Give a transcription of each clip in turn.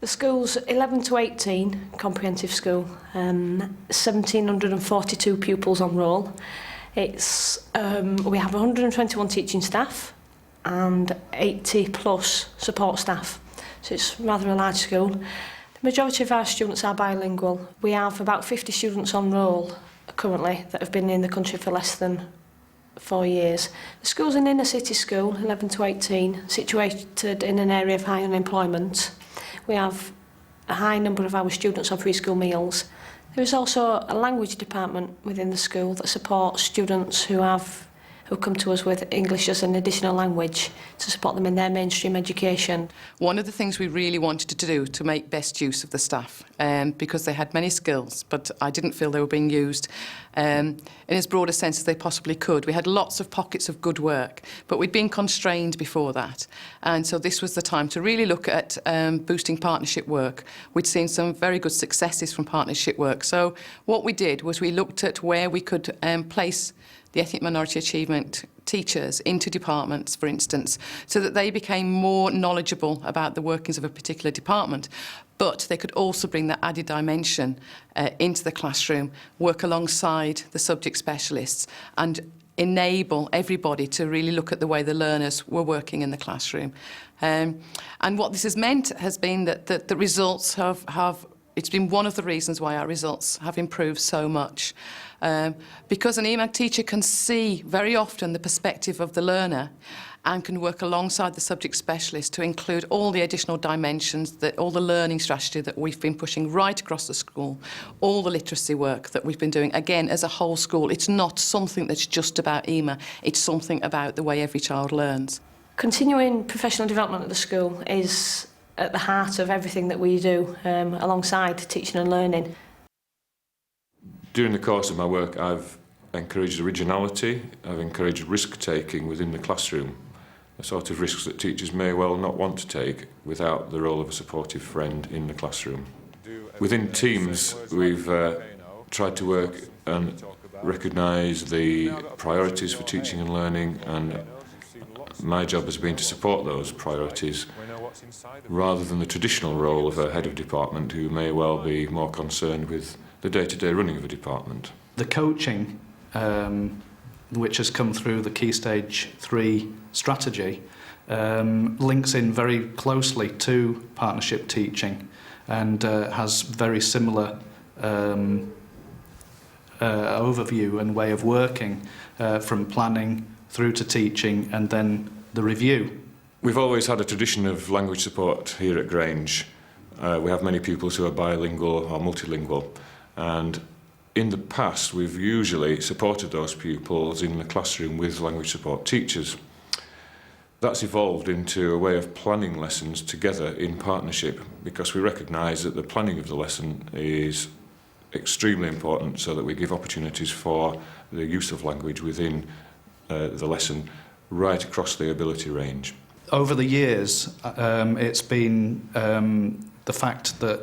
The school's 11 to 18, comprehensive school, 1,742 pupils on roll. It's we have 121 teaching staff and 80 plus support staff, so it's rather a large school. The majority of our students are bilingual. We have about 50 students on roll currently that have been in the country for less than 4 years. The school's an inner city school, 11 to 18, situated in an area of high unemployment. We have a high number of our students on free school meals. There is also a language department within the school that supports students who come to us with English as an additional language to support them in their mainstream education. One of the things we really wanted to do to make best use of the staff, because they had many skills, but I didn't feel they were being used in as broad a sense as they possibly could. We had lots of pockets of good work, but we'd been constrained before that. And so this was the time to really look at boosting partnership work. We'd seen some very good successes from partnership work. So what we did was we looked at where we could place the ethnic minority achievement teachers into departments, for instance, so that they became more knowledgeable about the workings of a particular department, but they could also bring that added dimension into the classroom, work alongside the subject specialists and enable everybody to really look at the way the learners were working in the classroom. And what this has meant has been that the results have it's been one of the reasons why our results have improved so much. Because an EMAG teacher can see very often the perspective of the learner and can work alongside the subject specialist to include all the additional dimensions, all the learning strategy that we've been pushing right across the school, all the literacy work that we've been doing, again, as a whole school. It's not something that's just about EMA, it's something about the way every child learns. Continuing professional development at the school is at the heart of everything that we do, alongside teaching and learning. During the course of my work, I've encouraged originality, I've encouraged risk-taking within the classroom, the sort of risks that teachers may well not want to take without the role of a supportive friend in the classroom. Within teams, we've tried to work and recognise the priorities for teaching and learning, and my job has been to support those priorities rather than the traditional role of a head of department who may well be more concerned with the day-to-day running of a department. The coaching, which has come through the Key Stage 3 strategy, links in very closely to partnership teaching and has very similar overview and way of working from planning through to teaching and then the review. We've always had a tradition of language support here at Grange. We have many pupils who are bilingual or multilingual, and in the past we've usually supported those pupils in the classroom with language support teachers. That's evolved into a way of planning lessons together in partnership, because we recognise that the planning of the lesson is extremely important so that we give opportunities for the use of language within the lesson right across the ability range. Over the years, it's been the fact that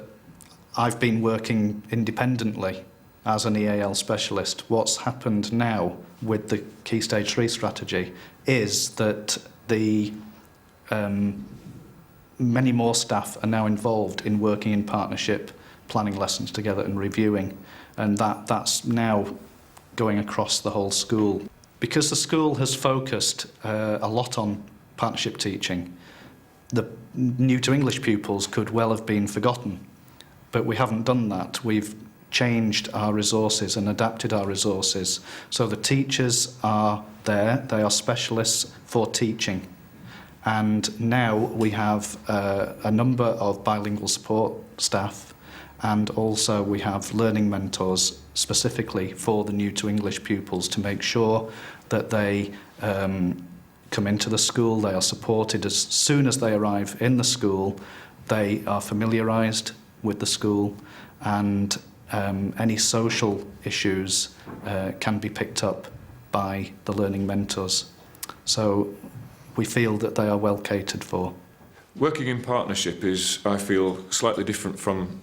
I've been working independently as an EAL specialist. What's happened now with the Key Stage 3 strategy is that the many more staff are now involved in working in partnership, planning lessons together and reviewing, and that's now going across the whole school. Because the school has focused a lot on partnership teaching, the new to English pupils could well have been forgotten, but we haven't done that. We've changed our resources and adapted our resources. So the teachers are there, they are specialists for teaching. And now we have a number of bilingual support staff, and also we have learning mentors specifically for the new to English pupils to make sure that they come into the school, they are supported as soon as they arrive in the school, they are familiarised with the school, and any social issues can be picked up by the learning mentors. So we feel that they are well catered for. Working in partnership is, I feel, slightly different from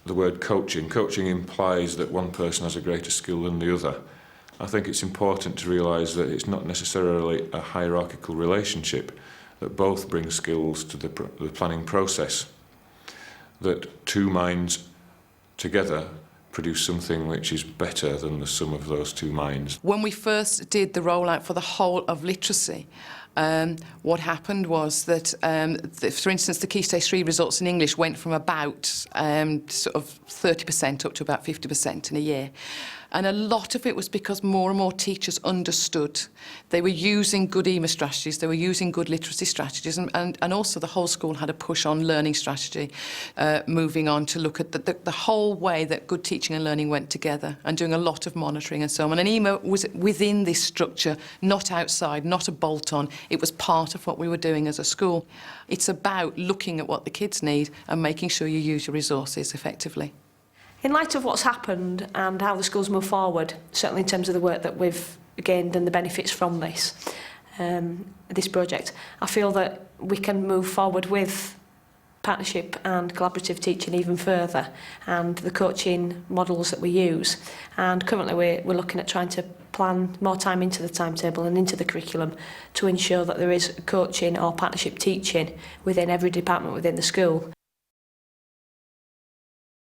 the word coaching. Coaching implies that one person has a greater skill than the other. I think it's important to realise that it's not necessarily a hierarchical relationship, that both bring skills to the planning process. that two minds together produce something which is better than the sum of those two minds. When we first did the rollout for the whole of literacy, what happened was that, for instance, the Key Stage 3 results in English went from about sort of 30% up to about 50% in a year. And a lot of it was because more and more teachers understood. They were using good EMA strategies, they were using good literacy strategies, and also the whole school had a push on learning strategy, moving on to look at the whole way that good teaching and learning went together, and doing a lot of monitoring and so on. And EMA was within this structure, not outside, not a bolt-on. It was part of what we were doing as a school. It's about looking at what the kids need and making sure you use your resources effectively. In light of what's happened and how the schools move forward, certainly in terms of the work that we've gained and the benefits from this project, I feel that we can move forward with partnership and collaborative teaching even further, and the coaching models that we use. And currently we're looking at trying to plan more time into the timetable and into the curriculum to ensure that there is coaching or partnership teaching within every department within the school.